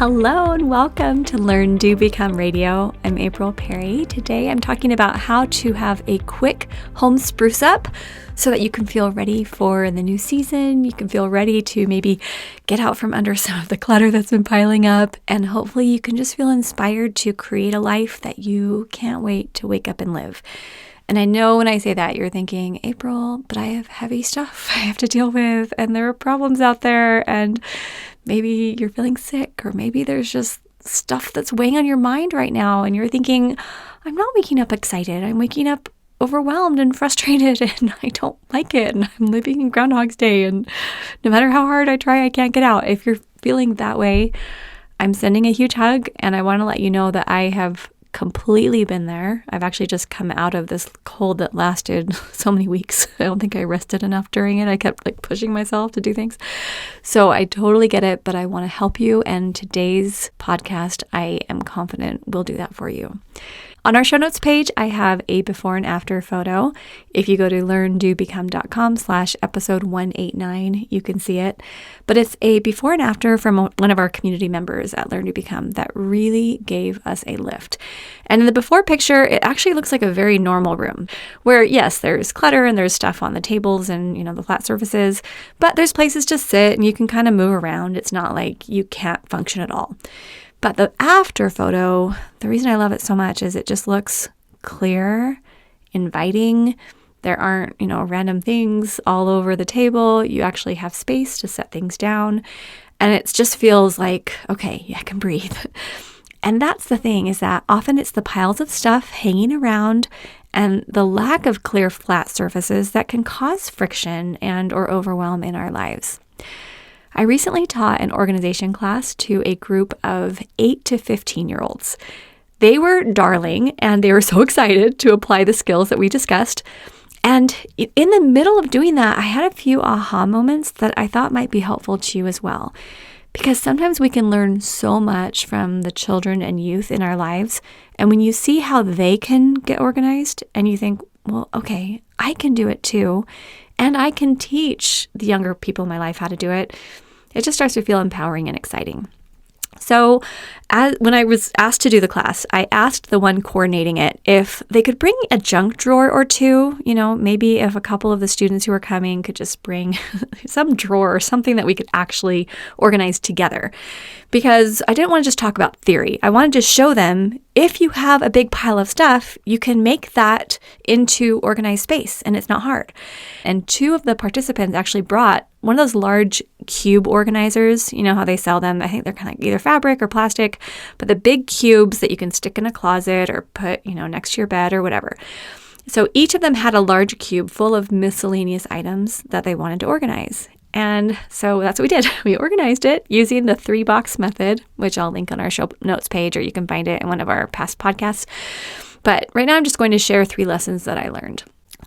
Hello and welcome to Learn, Do, Become Radio. I'm April Perry. Today I'm talking about how to have a quick home spruce up so that you can feel ready for the new season. You can feel ready to maybe get out from under some of the clutter that's been piling up, and hopefully you can just feel inspired to create a life that you can't wait to wake up and live. And I know when I say that, you're thinking, April, but I have heavy stuff I have to deal with, and there are problems out there, and maybe you're feeling sick, or maybe there's just stuff that's weighing on your mind right now, and you're thinking, I'm not waking up excited. I'm waking up overwhelmed and frustrated, and I don't like it, and I'm living in Groundhog's Day, and no matter how hard I try, I can't get out. If you're feeling that way, I'm sending a huge hug, and I want to let you know that I have completely been there. I've actually just come out of this cold that lasted so many weeks. I don't think I rested enough during it. I kept pushing myself to do things. So I totally get it, but I want to help you. And today's podcast, I am confident will do that for you. On our show notes page, I have a before and after photo. If you go to learndobecome.com/episode 189, you can see it. But it's a before and after from one of our community members at Learn, Do, Become that really gave us a lift. And in the before picture, it actually looks like a very normal room where, yes, there's clutter and there's stuff on the tables and, the flat surfaces, but there's places to sit and you can kind of move around. It's not like you can't function at all. But the after photo, the reason I love it so much is it just looks clear, inviting. There aren't, random things all over the table. You actually have space to set things down. And it just feels like, okay, I can breathe. And that's the thing, is that often it's the piles of stuff hanging around and the lack of clear flat surfaces that can cause friction and or overwhelm in our lives. I recently taught an organization class to a group of 8 to 15-year-olds. They were darling, and they were so excited to apply the skills that we discussed. And in the middle of doing that, I had a few aha moments that I thought might be helpful to you as well. Because sometimes we can learn so much from the children and youth in our lives. And when you see how they can get organized and you think, well, okay, I can do it too. And I can teach the younger people in my life how to do it. It just starts to feel empowering and exciting. So when I was asked to do the class, I asked the one coordinating it if they could bring a junk drawer or two, maybe if a couple of the students who were coming could just bring some drawer or something that we could actually organize together. Because I didn't want to just talk about theory. I wanted to show them if you have a big pile of stuff, you can make that into organized space, and it's not hard. And two of the participants actually brought one of those large cube organizers. You know how they sell them? I think they're kind of like either fabric or plastic, but the big cubes that you can stick in a closet or put, next to your bed or whatever. So each of them had a large cube full of miscellaneous items that they wanted to organize. And so that's what we did. We organized it using the 3-box method, which I'll link on our show notes page, or you can find it in one of our past podcasts. But right now I'm just going to share 3 lessons that I learned.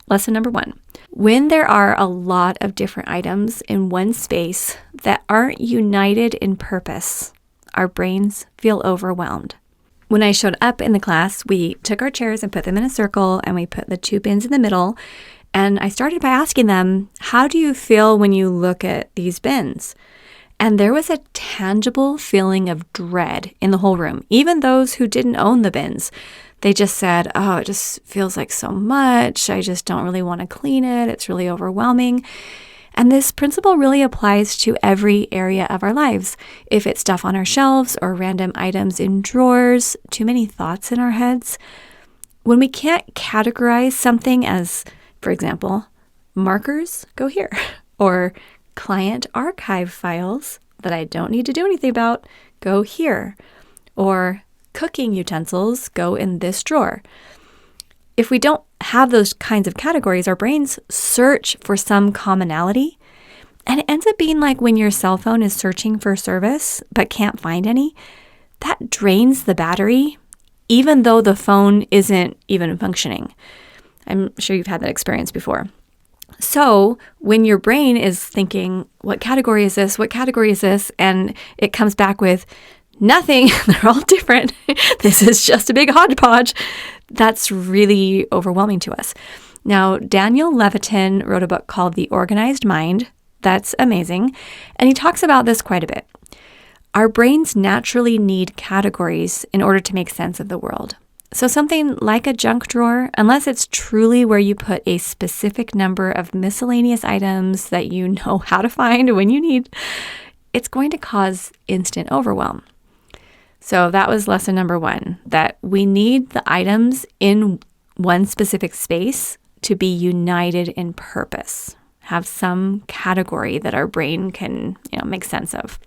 Lesson number 1, when there are a lot of different items in one space that aren't united in purpose, our brains feel overwhelmed. When I showed up in the class, we took our chairs and put them in a circle, and we put the 2 bins in the middle. And I started by asking them, how do you feel when you look at these bins? And there was a tangible feeling of dread in the whole room, even those who didn't own the bins. They just said, oh, it just feels like so much. I just don't really want to clean it. It's really overwhelming. And this principle really applies to every area of our lives. If it's stuff on our shelves or random items in drawers, too many thoughts in our heads. When we can't categorize something as, for example, markers, go here, or client archive files that I don't need to do anything about, go here, or cooking utensils, go in this drawer. If we don't have those kinds of categories, our brains search for some commonality, and it ends up being like when your cell phone is searching for service but can't find any. That drains the battery, even though the phone isn't even functioning. I'm sure you've had that experience before. So when your brain is thinking, what category is this? What category is this? And it comes back with nothing. They're all different. This is just a big hodgepodge. That's really overwhelming to us. Now, Daniel Levitin wrote a book called The Organized Mind. That's amazing. And he talks about this quite a bit. Our brains naturally need categories in order to make sense of the world. So something like a junk drawer, unless it's truly where you put a specific number of miscellaneous items that you know how to find when you need, it's going to cause instant overwhelm. So that was lesson number 1, that we need the items in one specific space to be united in purpose, have some category that our brain can, make sense of.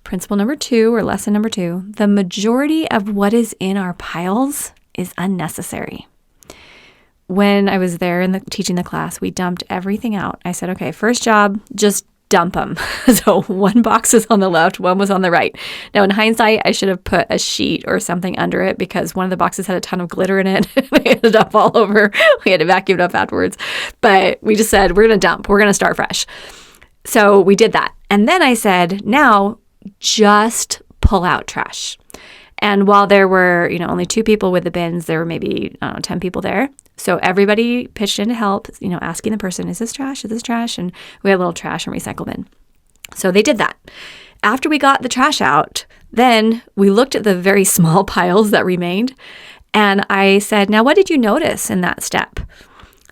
Principle number 2, or lesson number 2, the majority of what is in our piles is unnecessary. When I was there teaching the class, we dumped everything out. I said, okay, first job, just dump them. So 1 box was on the left, 1 was on the right. Now, in hindsight, I should have put a sheet or something under it because one of the boxes had a ton of glitter in it. It ended up all over. We had to vacuum it up afterwards. But we just said, we're going to dump. We're going to start fresh. So we did that. And then I said, now just pull out trash. And while there were, only 2 people with the bins, there were maybe, 10 people there. So everybody pitched in to help, asking the person, is this trash? Is this trash? And we had a little trash and recycle bin. So they did that. After we got the trash out, then we looked at the very small piles that remained. And I said, now, what did you notice in that step?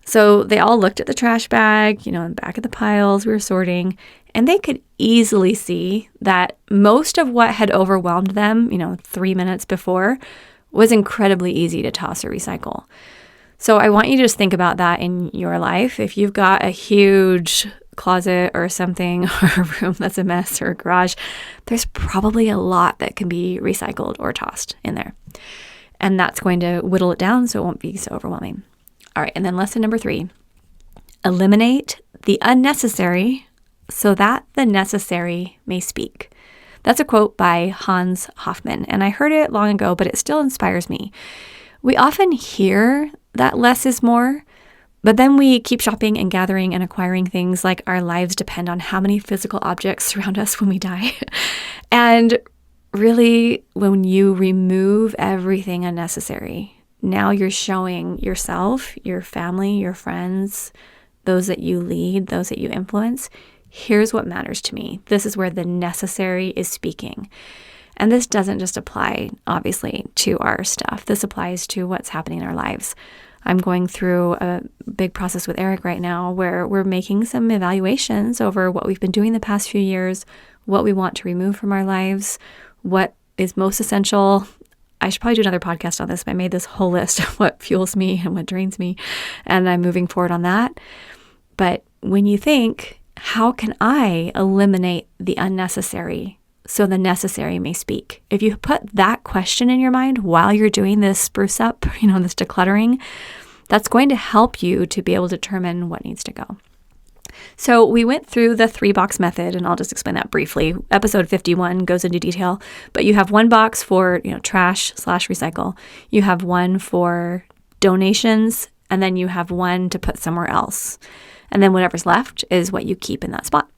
So they all looked at the trash bag, in back of the piles we were sorting, and they could easily see that most of what had overwhelmed them, 3 minutes before, was incredibly easy to toss or recycle. So I want you to just think about that in your life. If you've got a huge closet or something, or a room that's a mess, or a garage, there's probably a lot that can be recycled or tossed in there. And that's going to whittle it down so it won't be so overwhelming. All right, and then lesson number 3, eliminate the unnecessary so that the necessary may speak. That's a quote by Hans Hofmann, and I heard it long ago, but it still inspires me. We often hear that less is more, but then we keep shopping and gathering and acquiring things like our lives depend on how many physical objects surround us when we die. And really, when you remove everything unnecessary, now you're showing yourself, your family, your friends, those that you lead, those that you influence, here's what matters to me. This is where the necessary is speaking. And this doesn't just apply, obviously, to our stuff. This applies to what's happening in our lives. I'm going through a big process with Eric right now where we're making some evaluations over what we've been doing the past few years, what we want to remove from our lives, what is most essential. I should probably do another podcast on this, but I made this whole list of what fuels me and what drains me, and I'm moving forward on that. But when you think, how can I eliminate the unnecessary so the necessary may speak? If you put that question in your mind while you're doing this spruce up, this decluttering, that's going to help you to be able to determine what needs to go. So we went through the 3-box method, and I'll just explain that briefly. Episode 51 goes into detail, but you have 1 box for, trash/recycle. You have 1 for donations, and then you have 1 to put somewhere else. And then whatever's left is what you keep in that spot.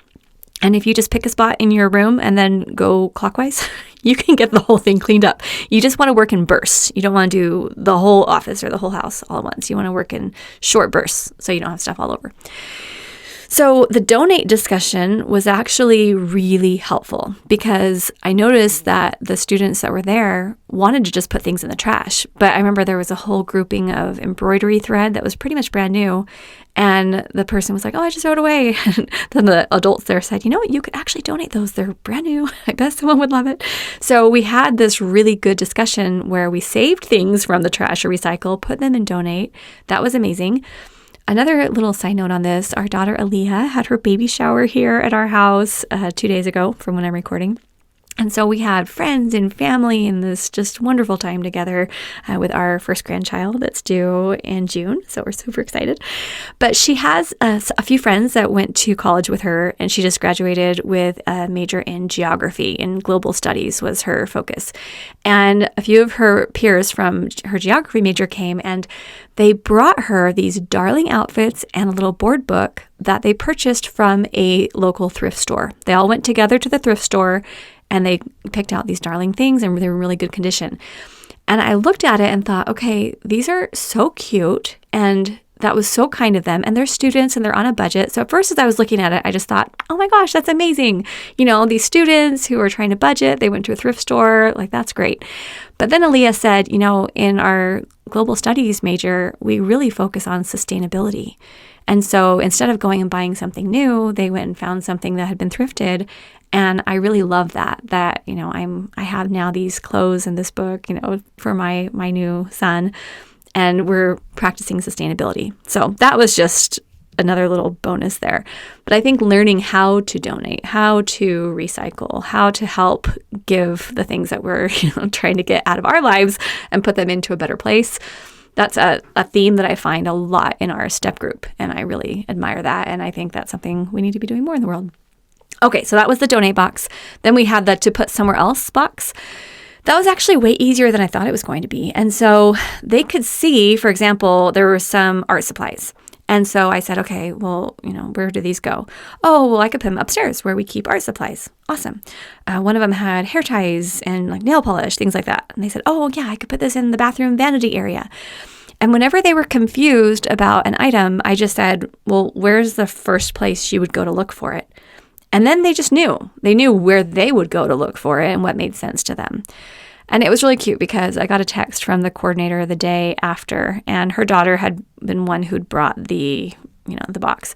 And if you just pick a spot in your room and then go clockwise, you can get the whole thing cleaned up. You just want to work in bursts. You don't want to do the whole office or the whole house all at once. You want to work in short bursts so you don't have stuff all over. So the donate discussion was actually really helpful because I noticed that the students that were there wanted to just put things in the trash. But I remember there was a whole grouping of embroidery thread that was pretty much brand new. And the person was like, oh, I just throw it away. And then the adults there said, you could actually donate those. They're brand new. I bet someone would love it. So we had this really good discussion where we saved things from the trash or recycle, put them in donate. That was amazing. Another little side note on this, our daughter Aaliyah had her baby shower here at our house 2 days ago from when I'm recording. And so we had friends and family and this just wonderful time together with our first grandchild that's due in June. So we're super excited. But she has a few friends that went to college with her, and she just graduated with a major in geography, and global studies was her focus. And a few of her peers from her geography major came, and they brought her these darling outfits and a little board book that they purchased from a local thrift store. They all went together to the thrift store and they picked out these darling things, and they were in really good condition. And I looked at it and thought, okay, these are so cute, and that was so kind of them. And they're students and they're on a budget. So at first, as I was looking at it, I just thought, oh my gosh, that's amazing. These students who are trying to budget, they went to a thrift store, like that's great. But then Aaliyah said, in our global studies major, we really focus on sustainability. And so instead of going and buying something new, they went and found something that had been thrifted. And I really love that I have now these clothes and this book, for my new son, and we're practicing sustainability. So that was just another little bonus there. But I think learning how to donate, how to recycle, how to help give the things that we're trying to get out of our lives and put them into a better place. That's a theme that I find a lot in our STEP group, and I really admire that. And I think that's something we need to be doing more in the world. Okay, so that was the donate box. Then we had the to put somewhere else box. That was actually way easier than I thought it was going to be. And so they could see, for example, there were some art supplies. And so I said, okay, well, where do these go? Oh, well, I could put them upstairs where we keep art supplies. Awesome. One of them had hair ties and like nail polish, things like that. And they said, oh, yeah, I could put this in the bathroom vanity area. And whenever they were confused about an item, I just said, well, where's the first place you would go to look for it? And then they just knew. They knew where they would go to look for it and what made sense to them. And it was really cute because I got a text from the coordinator the day after, and her daughter had been one who'd brought the box.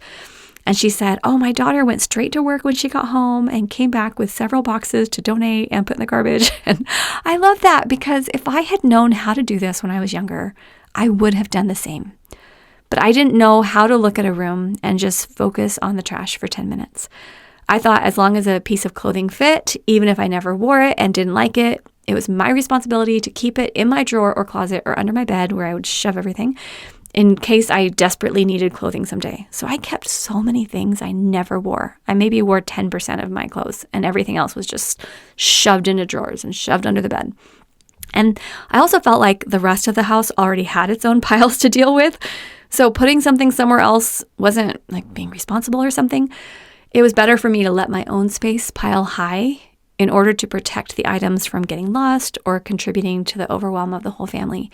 And she said, oh, my daughter went straight to work when she got home and came back with several boxes to donate and put in the garbage. And I love that because if I had known how to do this when I was younger, I would have done the same. But I didn't know how to look at a room and just focus on the trash for 10 minutes. I thought as long as a piece of clothing fit, even if I never wore it and didn't like it, it was my responsibility to keep it in my drawer or closet or under my bed where I would shove everything in case I desperately needed clothing someday. So I kept so many things I never wore. I maybe wore 10% of my clothes and everything else was just shoved into drawers and shoved under the bed. And I also felt like the rest of the house already had its own piles to deal with. So putting something somewhere else wasn't like being responsible or something. It was better for me to let my own space pile high in order to protect the items from getting lost or contributing to the overwhelm of the whole family.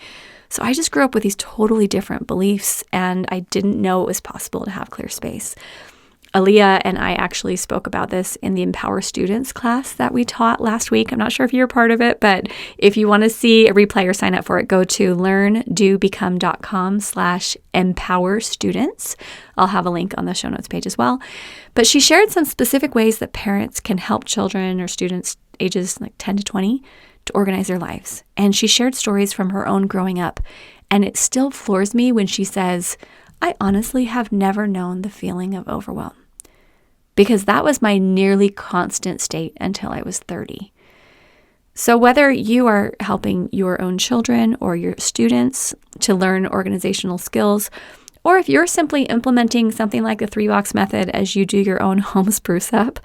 So I just grew up with these totally different beliefs, and I didn't know it was possible to have clear space. Aaliyah and I actually spoke about this in the Empower Students class that we taught last week. I'm not sure if you're a part of it, but if you want to see a replay or sign up for it, go to learndobecome.com/empowerstudents. I'll have a link on the show notes page as well. But she shared some specific ways that parents can help children or students ages like 10 to 20 to organize their lives. And she shared stories from her own growing up. And it still floors me when she says, I honestly have never known the feeling of overwhelm, because that was my nearly constant state until I was 30. So whether you are helping your own children or your students to learn organizational skills, or if you're simply implementing something like the 3-box method as you do your own home spruce up,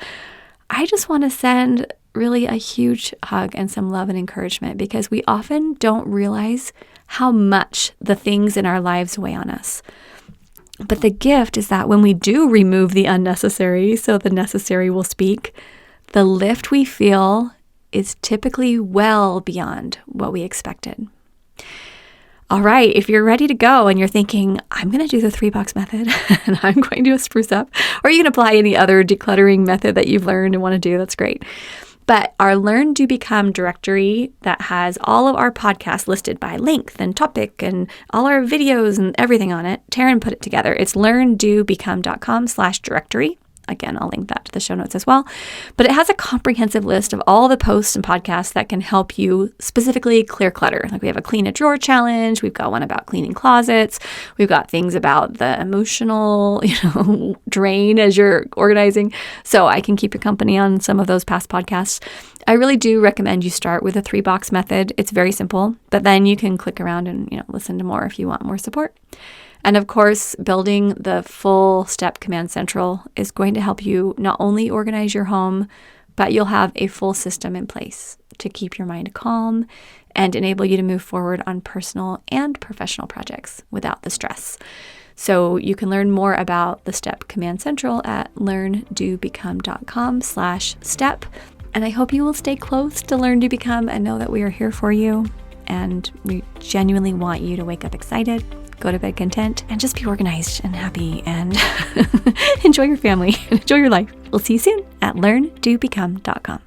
I just want to send really a huge hug and some love and encouragement, because we often don't realize how much the things in our lives weigh on us. But the gift is that when we do remove the unnecessary so the necessary will speak, the lift we feel is typically well beyond what we expected. All right, if you're ready to go and you're thinking, I'm going to do the 3-box method and I'm going to do a spruce up, or you can apply any other decluttering method that you've learned and want to do, that's great. But our Learn, Do, Become directory that has all of our podcasts listed by length and topic and all our videos and everything on it, Taryn put it together. It's learndobecome.com/directory. Again, I'll link that to the show notes as well. But it has a comprehensive list of all the posts and podcasts that can help you specifically clear clutter. Like we have a clean a drawer challenge. We've got one about cleaning closets. We've got things about the emotional, drain as you're organizing. So I can keep you company on some of those past podcasts. I really do recommend you start with a 3-box method. It's very simple, but then you can click around and listen to more if you want more support. And of course, building the full STEP Command Central is going to help you not only organize your home, but you'll have a full system in place to keep your mind calm and enable you to move forward on personal and professional projects without the stress. So you can learn more about the STEP Command Central at learndobecome.com/step. And I hope you will stay close to Learn to Become and know that we are here for you. And we genuinely want you to wake up excited, go to bed content, and just be organized and happy and enjoy your family and enjoy your life. We'll see you soon at learntobecome.com.